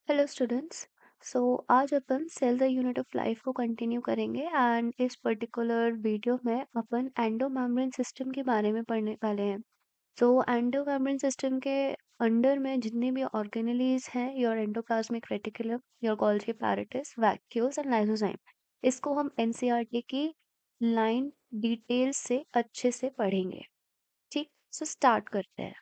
Hello students. So आज अपन cell the unit of life को कंटिन्यू करेंगे एंड इस पर्टिकुलर वीडियो में अपन एंडोमेम्ब्रेन सिस्टम के बारे में पढ़ने वाले हैं। सो एंडोमेम्ब्रेन सिस्टम के अंडर में जितने भी ऑर्गेनेलीज हैं, your endoplasmic reticulum, your Golgi apparatus, vacuoles and lysozyme, इसको हम एनसीईआरटी की लाइन डिटेल्स से अच्छे से पढ़ेंगे। ठीक, सो स्टार्ट करते हैं।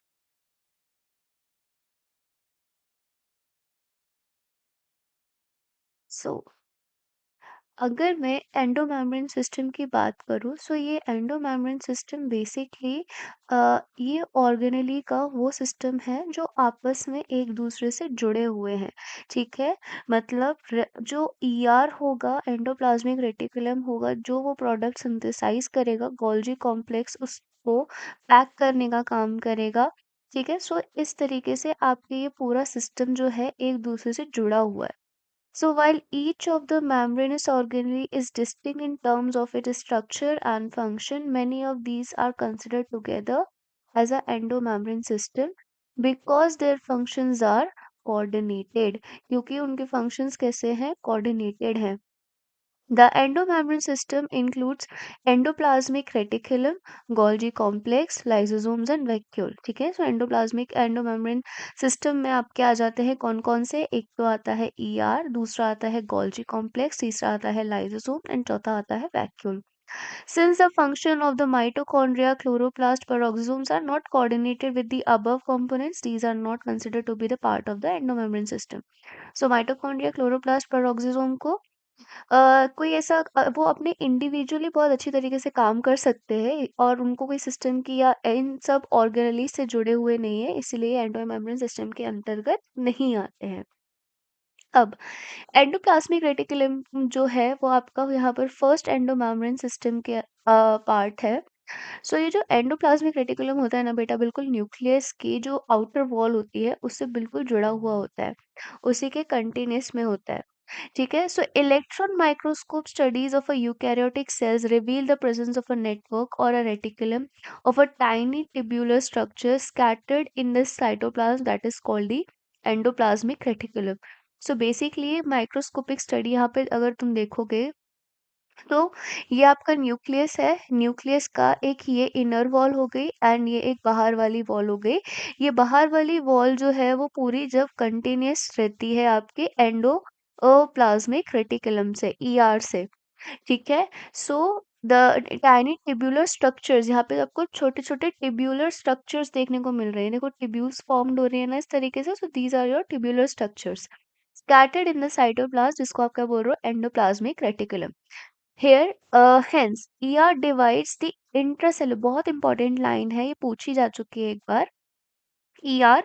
सो अगर मैं एंडोमेम्ब्रेन सिस्टम की बात करूँ, सो ये एंडोमेम्ब्रेन सिस्टम बेसिकली ये ऑर्गेनेली का वो सिस्टम है जो आपस में एक दूसरे से जुड़े हुए हैं। ठीक है, मतलब जो ईआर होगा, एंडोप्लाज्मिक रेटिकुलम होगा, जो वो प्रोडक्ट सिंथेसाइज करेगा, गोल्जी कॉम्प्लेक्स उसको पैक करने का काम करेगा। ठीक है, सो इस तरीके से आपके ये पूरा सिस्टम जो है एक दूसरे से जुड़ा हुआ है। So while each of the membranous organelle is distinct in terms of its structure and function, many of these are considered together as a endomembrane system because their functions are coordinated. क्योंकि उनके functions कैसे हैं? Coordinated हैं। The endomembrane system includes endoplasmic reticulum, Golgi complex, lysosomes and vacuole। ठीक है, सो endoplasmic endomembrane system में आपके आ जाते हैं कौन कौन से? एक तो आता है ईआर, दूसरा आता है गोल्जी कॉम्प्लेक्स, तीसरा आता है लाइसोसोम एंड चौथा आता है vacuole. Since the function of the mitochondria, chloroplast, peroxisomes are not coordinated with the above components, these are not considered to be the part of the endomembrane system. So mitochondria, chloroplast, peroxisome को कोई ऐसा वो अपने individually बहुत अच्छी तरीके से काम कर सकते हैं और उनको कोई सिस्टम की या इन सब ऑर्गेनेली से जुड़े हुए नहीं है, इसलिए एंडोमेम्ब्रेन सिस्टम के अंतर्गत नहीं आते हैं। अब एंडोप्लाज्मिक रेटिकुलम जो है वो आपका यहाँ पर फर्स्ट एंडोमेम्ब्रेन सिस्टम के पार्ट है। सो ये जो एंडोप्लाज्मिक रेटिकुलम होता है ना बेटा, बिल्कुल न्यूक्लियस की जो आउटर वॉल होती है उससे बिल्कुल जुड़ा हुआ होता है, उसी के कंटेनर्स में होता है। ठीक है, सो electron microscope studies of a eukaryotic cells reveal the presence of a network or a reticulum of a tiny tubular structure scattered in the cytoplasm that is called the endoplasmic reticulum. So basically microscopic study यहाँ पे अगर तुम देखोगे तो ये आपका nucleus है, nucleus का एक ये इनर वॉल हो गई एंड ये एक बाहर वाली वॉल हो गई। ये बाहर वाली वॉल जो है वो पूरी जब कंटिन्यूस रहती है आपके एंडो प्लाज्मिक रेटिकुलम से, ईआर से। ठीक है, so the tiny tubular structures, यहाँ पे आपको छोटे छोटे टिब्यूलर स्ट्रक्चर्स देखने को मिल रहे हैं। देखो टिब्यूल्स फॉर्म्ड हो रहे हैं ना इस तरीके से, so these are your tubular structures scattered in the cytoplasm, जिसको आप क्या बोल रहे हो? Endoplasmic reticulum. Here, hence, ER divides the intracellular, बहुत इंपॉर्टेंट लाइन है, ये पूछी जा चुकी है एक बार। ER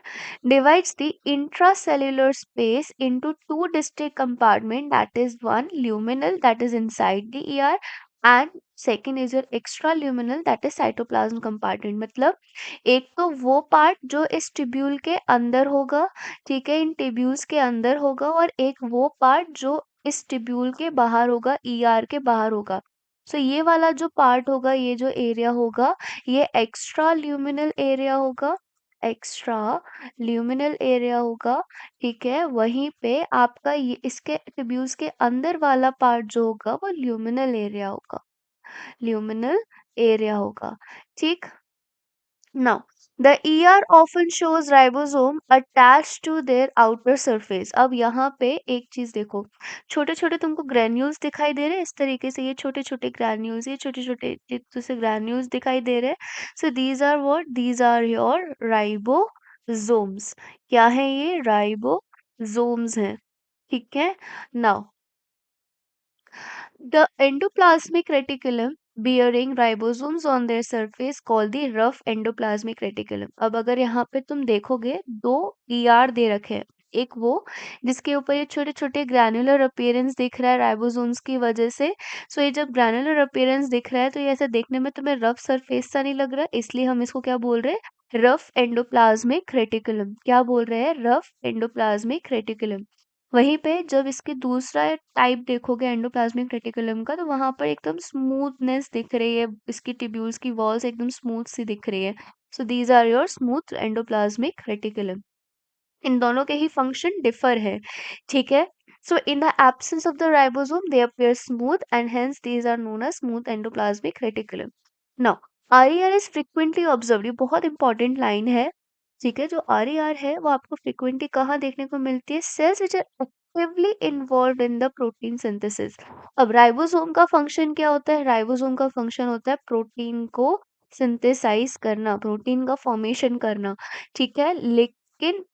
divides the intracellular space into two distinct compartments, that is one luminal that is inside the ER and second is your extraluminal that is cytoplasm compartment। मतलब एक तो वो पार्ट जो इस ट्यूब्यूल के अंदर होगा, ठीक है, इन ट्यूब्यूल्स के अंदर होगा, और एक वो पार्ट जो इस ट्यूब्यूल के बाहर होगा, ईआर के बाहर होगा। सो ये वाला जो पार्ट होगा, ये जो एरिया होगा, ये एक्स्ट्रा ल्यूमिनल एरिया होगा, एक्स्ट्रा ल्यूमिनल एरिया होगा। ठीक है, वहीं पे आपका ये इसके ट्यूब्यूल्स के अंदर वाला पार्ट जो होगा वो ल्यूमिनल एरिया होगा, ल्यूमिनल एरिया होगा। ठीक, now, the ER often shows ribosome attached to their outer surface। अब यहाँ पे एक चीज देखो, छोटे छोटे तुमको ग्रैन्यूल्स दिखाई दे रहे हैं इस तरीके से, ये छोटे छोटे ग्रैन्यूल्स, ये छोटे छोटे जैसे ग्रैन्यूल्स दिखाई दे रहे हैं। So these are what? These are your ribosomes. क्या है ये? राइबोसोम्स हैं। ठीक है, now the endoplasmic reticulum bearing ribosomes on their surface called the rough endoplasmic reticulum। अब अगर यहाँ पे तुम देखोगे दो ईआर दे रखे हैं, एक वो जिसके ऊपर ये छोटे छोटे ग्रैनुलर अपीयरेंस दिख रहा है राइबोसोम्स की वजह से। सो ये जब ग्रैनुलर अपीयरेंस दिख रहा है तो ये ऐसा देखने में तुम्हें रफ सरफेस सा नहीं लग रहा, इसलिए हम इसको क्या बोल रहे हैं? Rough endoplasmic reticulum. क्या बोल रहे हैं? Rough endoplasmic reticulum. वहीं पे जब इसके दूसरा टाइप देखोगे एंडोप्लाज्मिक रेटिकुलम का, तो वहां पर एकदम स्मूथनेस दिख रही है, इसकी ट्यूब्यूल्स की वॉल्स एकदम स्मूथ सी दिख रही है। So these are your smooth endoplasmic reticulum. इन दोनों के ही फंक्शन डिफर है, ठीक है। So in the absence of the ribosome they appear smooth and hence these are known as smooth endoplasmic reticulum. Now RER is frequently observed, ये बहुत important line है, ठीक है। जो आरईआर है वो आपको फ्रीक्वेंटली कहाँ देखने को मिलती है, cells which are actively involve in the protein synthesis. अब राइबोसोम का फंक्शन क्या होता है, राइबोसोम का फंक्शन होता है प्रोटीन को सिंथेसाइज करना, प्रोटीन का फॉर्मेशन करना, ठीक है। लेकिन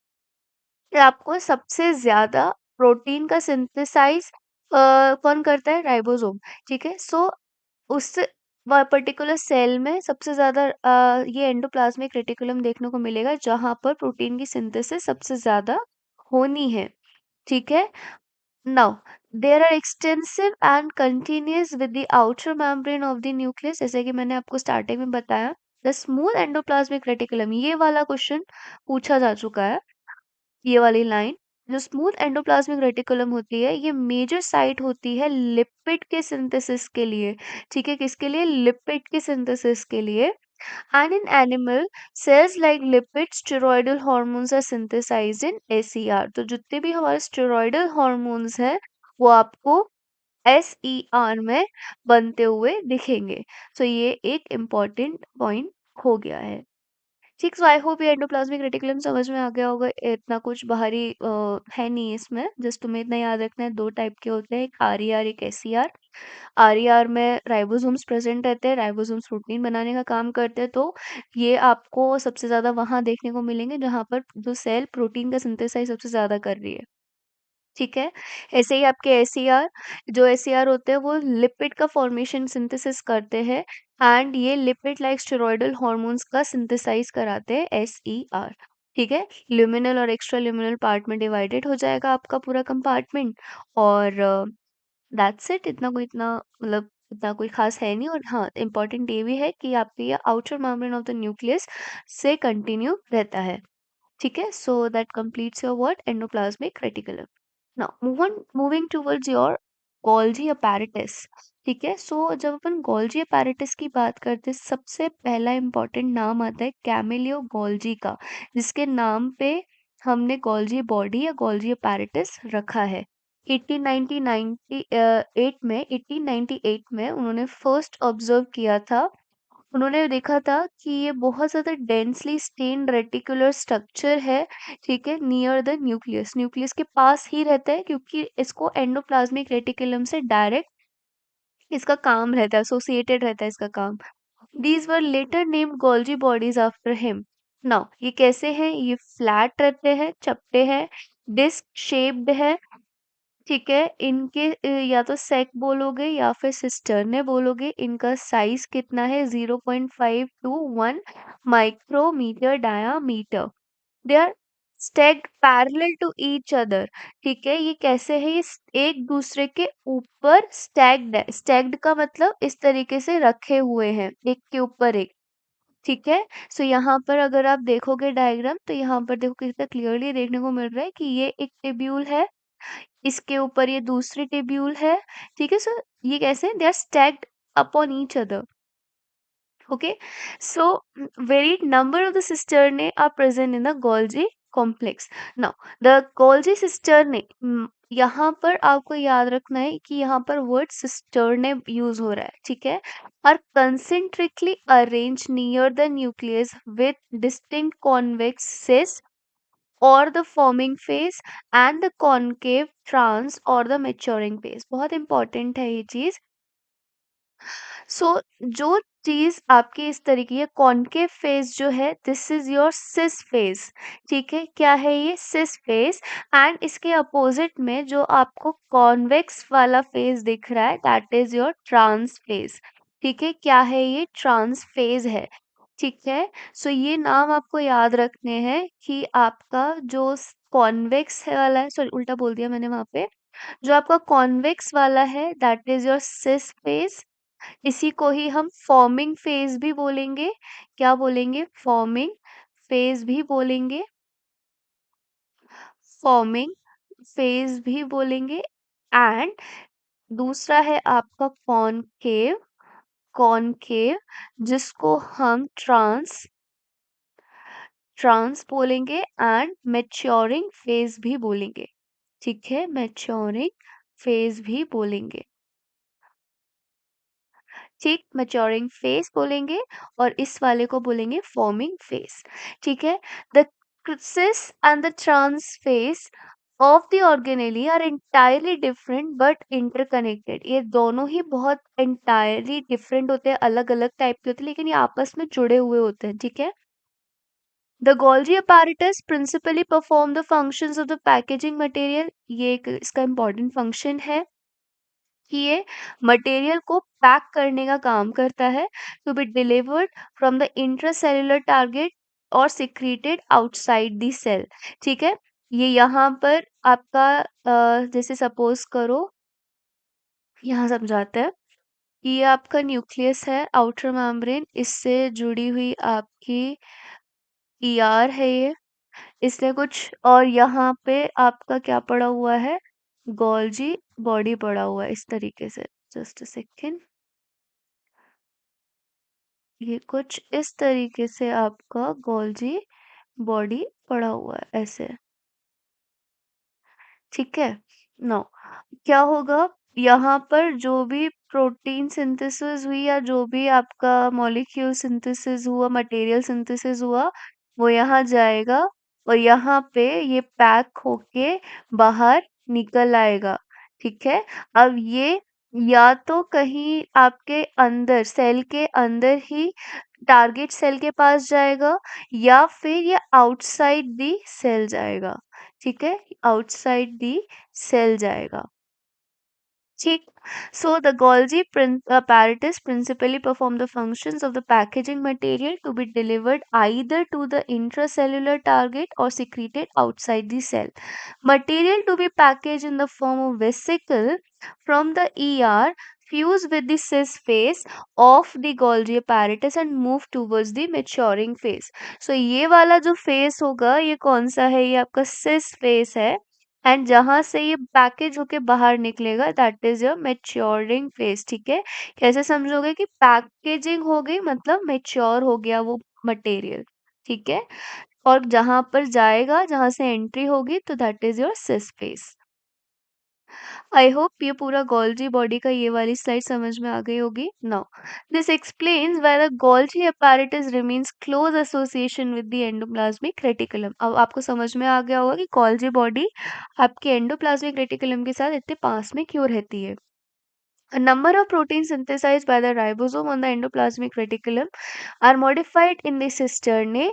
आपको सबसे ज्यादा प्रोटीन का सिंथेसाइज कौन करता है, राइबोसोम, ठीक है। सो उस पर्टिकुलर सेल में सबसे ज्यादा ये एंडोप्लाज्मिक रेटिकुलम देखने को मिलेगा जहां पर प्रोटीन की सिंथेसिस सबसे ज्यादा होनी है, ठीक है। Now there are extensive and continuous with the outer membrane of the nucleus, जैसे कि मैंने आपको स्टार्टिंग में बताया। द स्मूथ एंडोप्लाज्मिक रेटिकुलम, ये वाला क्वेश्चन पूछा जा चुका है, ये वाली लाइन। जो स्मूथ एंडोप्लाज्मिक रेटिकुलम होती है ये मेजर साइट होती है लिपिड के सिंथेसिस के लिए, ठीक है। किसके लिए, लिपिड के सिंथेसिस के लिए। And in animal cells like lipid steroidal hormones are synthesised in SER, तो जितने भी हमारे स्टेरॉयडल हॉर्मोन्स हैं वो आपको एसईआर में बनते हुए दिखेंगे। सो ये एक इम्पॉर्टेंट पॉइंट हो गया है, ठीक। सो आई होप ये एंडोप्लाज्मिक रेटिकुलम समझ में आ गया होगा, इतना कुछ बाहरी है नहीं इसमें। जस्ट तुम्हें इतना याद रखना है, दो टाइप के होते हैं, एक आरईआर एक एसईआर। आरईआर में राइबोसोम्स प्रेजेंट रहते हैं, राइबोसोम्स प्रोटीन बनाने का काम करते हैं, तो ये आपको सबसे ज्यादा वहां देखने को मिलेंगे जहां पर जो सेल प्रोटीन का सिंथेसाइज सबसे ज्यादा कर रही है, ठीक है। ऐसे ही आपके एसईआर, जो एसईआर होते हैं वो लिपिड का फॉर्मेशन सिंथेसिस करते हैं, एंड ये लिपिड लाइक स्टेरॉयडल हॉर्मोन्स का सिंथेसाइज कराते हैं एसईआर, ठीक है। ल्यूमिनल और एक्स्ट्रा ल्यूमिनल पार्ट में डिवाइडेड हो जाएगा आपका पूरा कंपार्टमेंट, और दैट्स इट। इतना मतलब इतना कोई खास है नहीं। और हाँ, इम्पोर्टेंट ये भी है कि आपके ये outer membrane of the nucleus से कंटिन्यू रहता है, ठीक है। So that completes your word endoplasmic reticulum. Now moving towards your Golgi apparatus, ठीक है। सो जब अपन गोल्जी अपैरेटस की बात करते हैं, सबसे पहला इंपॉर्टेंट नाम आता है कैमिलियो गोल्जी का, जिसके नाम पे हमने गोल्जी बॉडी या गोल्जी अपैरेटस रखा है। 1898 में उन्होंने फर्स्ट ऑब्जर्व किया था। उन्होंने देखा था कि ये बहुत ज़्यादा डेंसली स्टेन्ड रेटिकुलर स्ट्रक्चर है, ठीक है, नियर द न्यूक्लियस, न्यूक्लियस के पास ही रहता है, क्योंकि इसको एंडोप्लाज्मिक रेटिकुलम से डायरेक्ट इसका काम रहता है, एसोसिएटेड रहता है इसका काम। These were later named Golgi bodies after him. Now ये कैसे हैं, ये फ्लैट रहते हैं, चपटे हैं, डिस्क शेप्ड है, ठीक है। इनके या तो सेक बोलोगे या फिर सिस्टर्ने बोलोगे। इनका साइज कितना है, 0.5 to 1 micrometre diameter. They are stacked parallel to each other, ठीक है। ये कैसे है, ये एक दूसरे के ऊपर स्टैक्ड है। स्टैक्ड का मतलब इस तरीके से रखे हुए हैं, एक के ऊपर एक, ठीक है। सो यहाँ पर अगर आप देखोगे डायग्राम, तो यहाँ पर देखो कितना क्लियरली देखने को मिल रहा है कि ये एक टेब्यूल है, इसके ऊपर ये दूसरी टेब्यूल है, ठीक है। सो ये कैसे, they are stacked upon each other, okay. So varied number of the cisternae are present in the Golgi complex. Now the Golgi cisternae, यहाँ पर आपको याद रखना है कि यहाँ पर वर्ड सिस्टर्ने यूज हो रहा है, ठीक है। are concentrically arranged near the nucleus with distinct convex cysts or the forming phase and the concave trans or the maturing phase। बहुत इंपॉर्टेंट है ये चीज। सो जो चीज आपकी इस तरीके है, कॉनकेव फेस जो है, this is your cis face, ठीक है। क्या है ये, सिस फेस। एंड इसके अपोजिट में जो आपको कॉन्वेक्स वाला फेस दिख रहा है, that is your trans face, ठीक है। क्या है ये, ट्रांस फेज है, ठीक है। सो ये नाम आपको याद रखने हैं कि आपका जो कॉन्वेक्स है वाला है, सॉरी उल्टा बोल दिया मैंने वहां पे, जो आपका कॉन्वेक्स वाला है that is your cis face. इसी को ही हम फॉर्मिंग फेज भी बोलेंगे। क्या बोलेंगे, फॉर्मिंग फेज भी बोलेंगे, फॉर्मिंग फेज भी बोलेंगे। एंड दूसरा है आपका कॉनकेव, कॉनकेव जिसको हम ट्रांस ट्रांस बोलेंगे एंड मैच्योरिंग फेज भी बोलेंगे। ठीक है, मैच्योरिंग फेज भी बोलेंगे। ठीक, मैच्योरिंग फेज बोलेंगे और इस वाले को बोलेंगे फॉर्मिंग फेज। ठीक है, the cis and the trans phase of the organelle are entirely different but interconnected. ये दोनों ही बहुत entirely डिफरेंट होते हैं, अलग अलग टाइप के होते हैं, लेकिन ये आपस में जुड़े हुए होते हैं। ठीक है, the Golgi apparatus principally perform the functions of the packaging material। ये एक इसका important function है कि ये मटेरियल को पैक करने का काम करता है, to be delivered from the intracellular target और सिक्रीटेड आउटसाइड द सेल। ठीक है, ये यहाँ पर आपका जैसे सपोज करो, यहाँ समझाते हैं कि ये आपका न्यूक्लियस है, आउटर मेम्ब्रेन, इससे जुड़ी हुई आपकी ईआर है ये, इसने कुछ, और यहाँ पे आपका क्या पड़ा हुआ है, गोल्जी बॉडी पड़ा हुआ है इस तरीके से। जस्ट अ सेकेंड, ये कुछ इस तरीके से आपका गोल्जी बॉडी पड़ा हुआ है ऐसे। ठीक है, नो, क्या होगा, यहाँ पर जो भी प्रोटीन सिंथेसिस हुई या जो भी आपका मॉलिक्यूल सिंथेसिस हुआ, मटेरियल सिंथेसिस हुआ, वो यहाँ जाएगा और यहाँ पे ये पैक होके बाहर निकल आएगा। ठीक है, अब ये या तो कहीं आपके अंदर, सेल के अंदर ही टारगेट सेल के पास जाएगा, या फिर ये आउटसाइड दी सेल जाएगा। ठीक है, आउटसाइड दी सेल जाएगा। ठीक, so the Golgi apparatus principally perform the functions of the packaging material to be delivered either to the intracellular target or secreted outside the cell. Material to be packaged in the form of vesicle from the ER fuse with the cis phase of the Golgi apparatus and move towards the maturing phase. So ये वाला जो phase होगा, ये कौन सा है, ये आपका cis phase है, एंड जहां से ये पैकेज होके बाहर निकलेगा that is your maturing phase. ठीक है, कैसे समझोगे कि पैकेजिंग हो गई मतलब मेच्योर हो गया वो मटेरियल। ठीक है, और जहां पर जाएगा, जहां से एंट्री होगी, तो that is your sis phase. I hope ये पूरा गोल्जी बॉडी का ये वाली स्लाइड समझ में आ गई होगी। Now this explains why the Golgi apparatus remains close association with the endoplasmic reticulum. अब आपको समझ में आ गया होगा कि गोल्जी बॉडी आपके एंडोप्लाज्मिक रेटिकुलम के साथ इतने पास में क्यों रहती है। A number of proteins synthesized by the ribosome on the endoplasmic reticulum are modified in the cisternae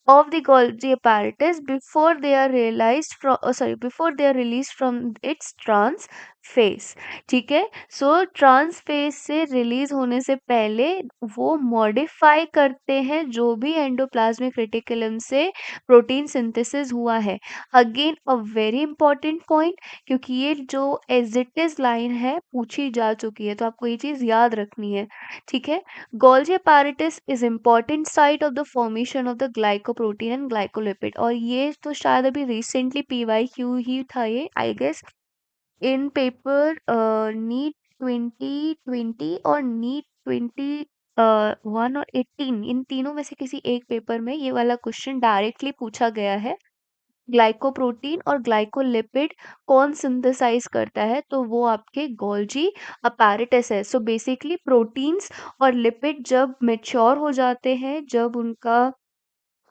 of the Golgi apparatus before they are realized from before they are released from its trans phase। ठीक है, सो trans phase से release होने से पहले वो modify करते हैं जो भी एंडोप्लाज्मिक रेटिकुलम से प्रोटीन सिंथेसिस हुआ है। Again a very important point, क्योंकि ये जो एज इट इज लाइन है पूछी जा चुकी है, तो आपको ये चीज याद रखनी है। ठीक है, Golgi apparatus is important site of the formation of the glycoprotein and glycolipid. और ये तो शायद अभी रिसेंटली PYQ ही था ये, I guess, in paper NEET 2020 और नीट 21 और 18, इन तीनों में से किसी एक पेपर में ये वाला क्वेश्चन डायरेक्टली पूछा गया है। ग्लाइकोप्रोटीन और ग्लाइकोलिपिड कौन सिंथेसाइज करता है, तो वो आपके गोल्जी अपैरेटस है। सो बेसिकली प्रोटीन्स और लिपिड जब मेच्योर हो जाते हैं, जब उनका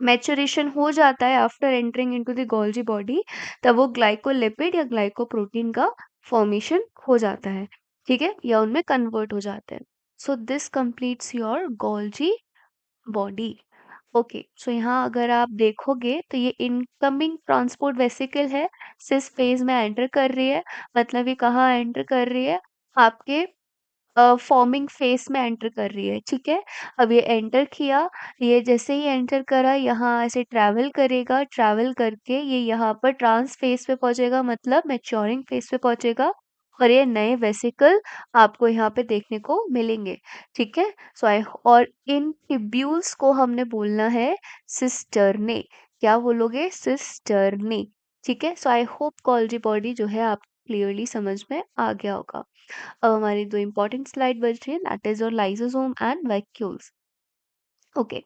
मैच्योरेशन हो जाता है after entering into the Golgi body, तब वो ग्लाइकोलिपिड या ग्लाइकोप्रोटीन का फॉर्मेशन हो जाता है। ठीक है, या उनमें कन्वर्ट हो जाते हैं। So this completes your Golgi body. Okay, so यहाँ अगर आप देखोगे तो ये इनकमिंग ट्रांसपोर्ट वेसिकल है, सिस फेज में एंटर कर रही है, मतलब ये कहाँ एंटर कर रही है, आपके फॉर्मिंग फेस में एंटर कर रही है। ठीक है, अब ये एंटर किया, ये जैसे ही एंटर करा यहाँ ऐसे ट्रैवल करेगा, ट्रैवल करके ये यहाँ पर ट्रांस फेस पे पहुंचेगा, मतलब मैच्योरिंग फेस पे पहुंचेगा, और ये नए वेसिकल आपको यहाँ पे देखने को मिलेंगे। ठीक है, सो आई, और इन ट्यूब्यूल्स को हमने बोलना है सिस्टर्ने। क्या बोलोगे, सिस्टर्ने। ठीक है, सो आई होप कॉल्जी बॉडी जो है आप क्लियरली समझ में आ गया होगा। अब हमारी दो इंपॉर्टेंट स्लाइड बच रही है, that is your lysosome and vacuoles. Okay.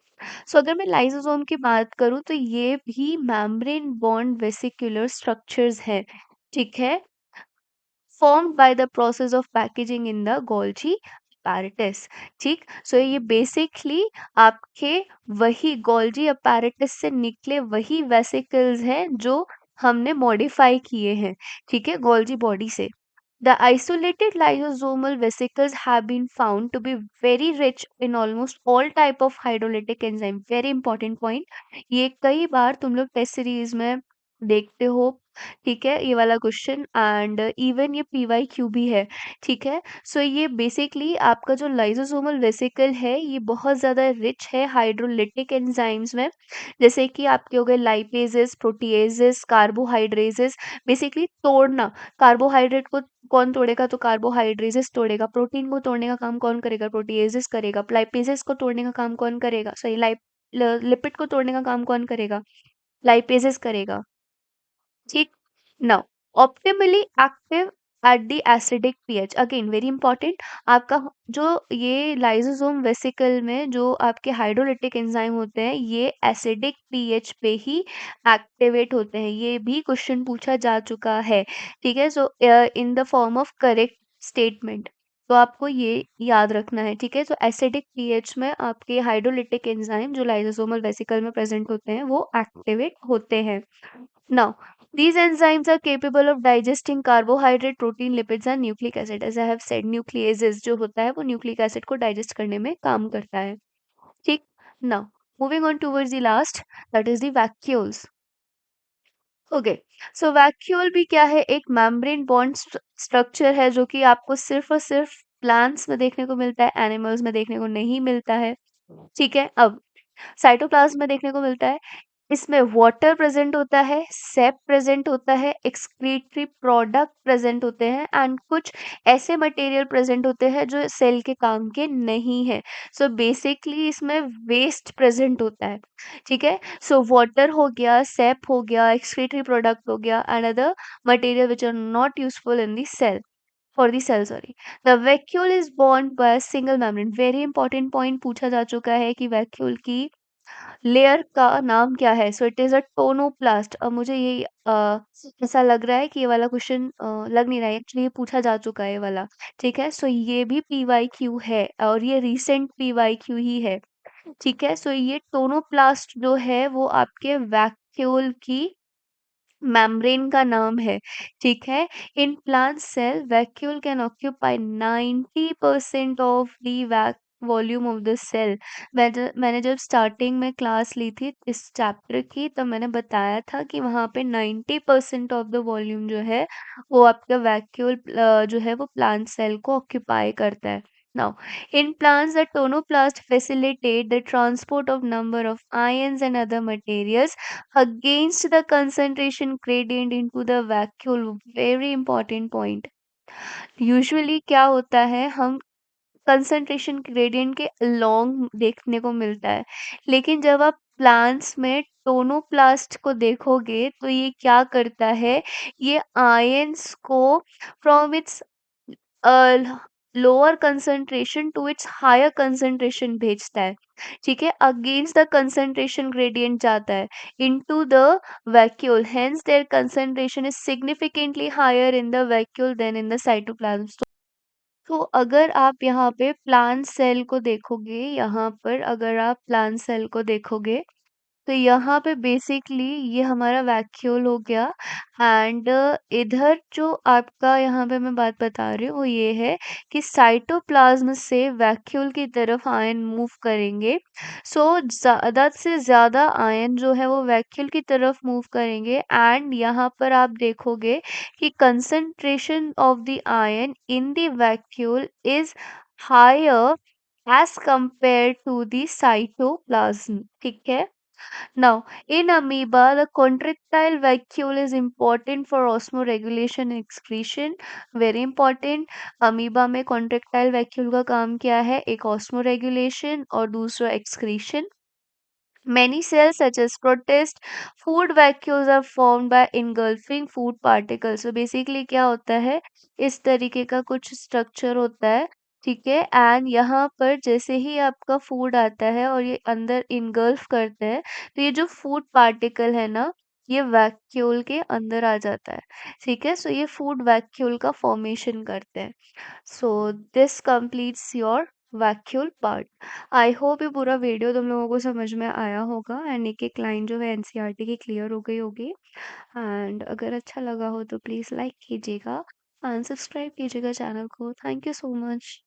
So अगर मैं लाइसोसोम की बात करूँ तो ये भी मेम्ब्रेन बॉन्ड वेसिकुलर स्ट्रक्चर्स है, ठीक है, formed by the process of packaging in the Golgi apparatus। ठीक, सो ये बेसिकली आपके वही गोल्जी apparatus से निकले वही वेसिकल्स हैं जो हमने मॉडिफाई किए हैं, ठीक है, गोल्जी बॉडी से। The isolated lysosomal vesicles have been found to be very rich in almost all type of hydrolytic enzyme। Very important point। ये कई बार तुम लोग टेस्ट सीरीज में देखते हो, ठीक है, ये वाला क्वेश्चन, एंड इवन ये पीवाईक्यू भी है, ठीक है। सो ये बेसिकली आपका जो लाइसोसोमल वेसिकल है ये बहुत ज़्यादा रिच है हाइड्रोलिटिक एंजाइम्स में, जैसे कि आपके हो गए लाइपेजेस, प्रोटीएजेस, कार्बोहाइड्रेजेस। बेसिकली तोड़ना, कार्बोहाइड्रेट को कौन तोड़ेगा, तो कार्बोहाइड्रेजेस तोड़ेगा। प्रोटीन को तोड़ने का काम कौन करेगा, प्रोटीएजेस करेगा। लाइपेजेस को तोड़ने का काम कौन करेगा, सॉरी, लिपिड को तोड़ने का काम कौन करेगा, लाइपेजेस करेगा। ठीक। Now, optimally active at the acidic pH, again very important. आपका जो ये लाइसोसोम वेसिकल में जो आपके हाइड्रोलिटिक एंजाइम होते हैं ये एसिडिक पीएच पे ही एक्टिवेट होते हैं, ये भी क्वेश्चन पूछा जा चुका है, ठीक है। So in the form of correct statement, तो आपको ये याद रखना है, ठीक है। तो एसिडिक पीएच में आपके हाइड्रोलिटिक एंजाइम जो लाइसोसोमल वेसिकल में प्रेजेंट होते हैं वो एक्टिवेट होते हैं। Now, these enzymes are capable of digesting carbohydrate, protein, lipids and nucleic acid. As I have said, nucleases जो होता है वो nucleic acid को digest करने में काम करता है, ठीक। Now, moving on towards the last, that is the vacuoles। Okay, so vacuole भी क्या है, एक मेम्ब्रेन बॉन्ड स्ट्रक्चर है जो कि आपको सिर्फ और सिर्फ प्लांट्स में देखने को मिलता है, एनिमल्स में देखने को नहीं मिलता है, ठीक है। अब साइटोप्लाज्म में देखने को मिलता है, इसमें वाटर प्रेजेंट होता है, सेप प्रेजेंट होता है, एक्सक्रीटरी प्रोडक्ट प्रेजेंट होते हैं एंड कुछ ऐसे मटेरियल प्रेजेंट होते हैं जो सेल के काम के नहीं है। सो बेसिकली इसमें वेस्ट प्रेजेंट होता है, ठीक है। सो वाटर हो गया, सेप हो गया, एक्सक्रीटरी प्रोडक्ट हो गया and other material which are not useful in the cell, for the cell, sorry. The vacuole is bound by single membrane. Very important point पूछा जा चुका है कि वैक्यूल की लेयर का नाम क्या है। So it is a tonoplast. अब मुझे ये ऐसा लग रहा है कि ये वाला क्वेश्चन लग नहीं रहा है, एक्चुअली ये पूछा जा चुका है ये वाला, ठीक है। सो ये भी पीवाईक्यू है और ये रिसेंट पीवाईक्यू ही है, ठीक है। सो ये टोनोप्लास्ट जो है वो आपके वैक्यूल की मेम्ब्रेन का नाम है, ठीक है। In plant cell vacuole can occupy 90% of the volume of the cell. मैंने जब स्टार्टिंग में क्लास ली थी इस चैप्टर की तब मैंने बताया था कि वहाँ पे 90% ऑफ द वॉल्यूम जो है वो आपका वैक्यूल जो है वो प्लांट सेल को ऑक्यूपाई करता है। Now, in plants, the tonoplast facilitate the transport of number of ions and other materials against the concentration gradient into the vacuole। Very important point। Usually क्या होता है, हम कंसंट्रेशन ग्रेडियंट के along देखने को मिलता है, लेकिन जब आप प्लांट्स में टोनोप्लास्ट को देखोगे तो ये क्या करता है, ये आयंस को from its lower concentration to its higher concentration भेजता है, ठीक है, अगेंस्ट द कंसंट्रेशन ग्रेडियंट जाता है into the vacuole. Hence their concentration is significantly higher in the vacuole than in the cytoplasm. तो अगर आप यहाँ पे प्लांट सेल को देखोगे, यहाँ पर अगर आप प्लांट सेल को देखोगे तो यहाँ पे बेसिकली ये हमारा वैक्यूल हो गया एंड इधर जो आपका यहाँ पे मैं बात बता रही हूँ वो ये है कि साइटोप्लाज्म से वैक्यूल की तरफ आयन मूव करेंगे। सो ज़्यादा से ज़्यादा आयन जो है वो वैक्यूल की तरफ मूव करेंगे एंड यहाँ पर आप देखोगे कि concentration of the ion in the vacuole is higher as compare to the cytoplasm, ठीक है। Now, in amoeba, the contractile vacuole is important for osmoregulation and excretion. Very important. Amoeba में contractile vacuole का काम क्या है, एक osmoregulation और दूसरा excretion। Many cells such as protist food vacuoles are formed by engulfing food particles। So basically क्या होता है, इस तरीके का कुछ स्ट्रक्चर होता है ठीक है। एंड यहाँ पर जैसे ही आपका फूड आता है और ये अंदर इनगल्फ करते हैं, तो ये जो फूड पार्टिकल है ना, ये वैक्यूल के अंदर आ जाता है। ठीक है, सो ये फूड वैक्यूल का फॉर्मेशन करते हैं। So this completes your vacuole part. I hope ये पूरा वीडियो तुम लोगों को समझ में आया होगा एंड एक एक लाइन जो है एनसीईआरटी की क्लियर हो गई होगी। एंड अगर अच्छा लगा हो तो प्लीज़ लाइक कीजिएगा एंड सब्सक्राइब कीजिएगा चैनल को। Thank you so much.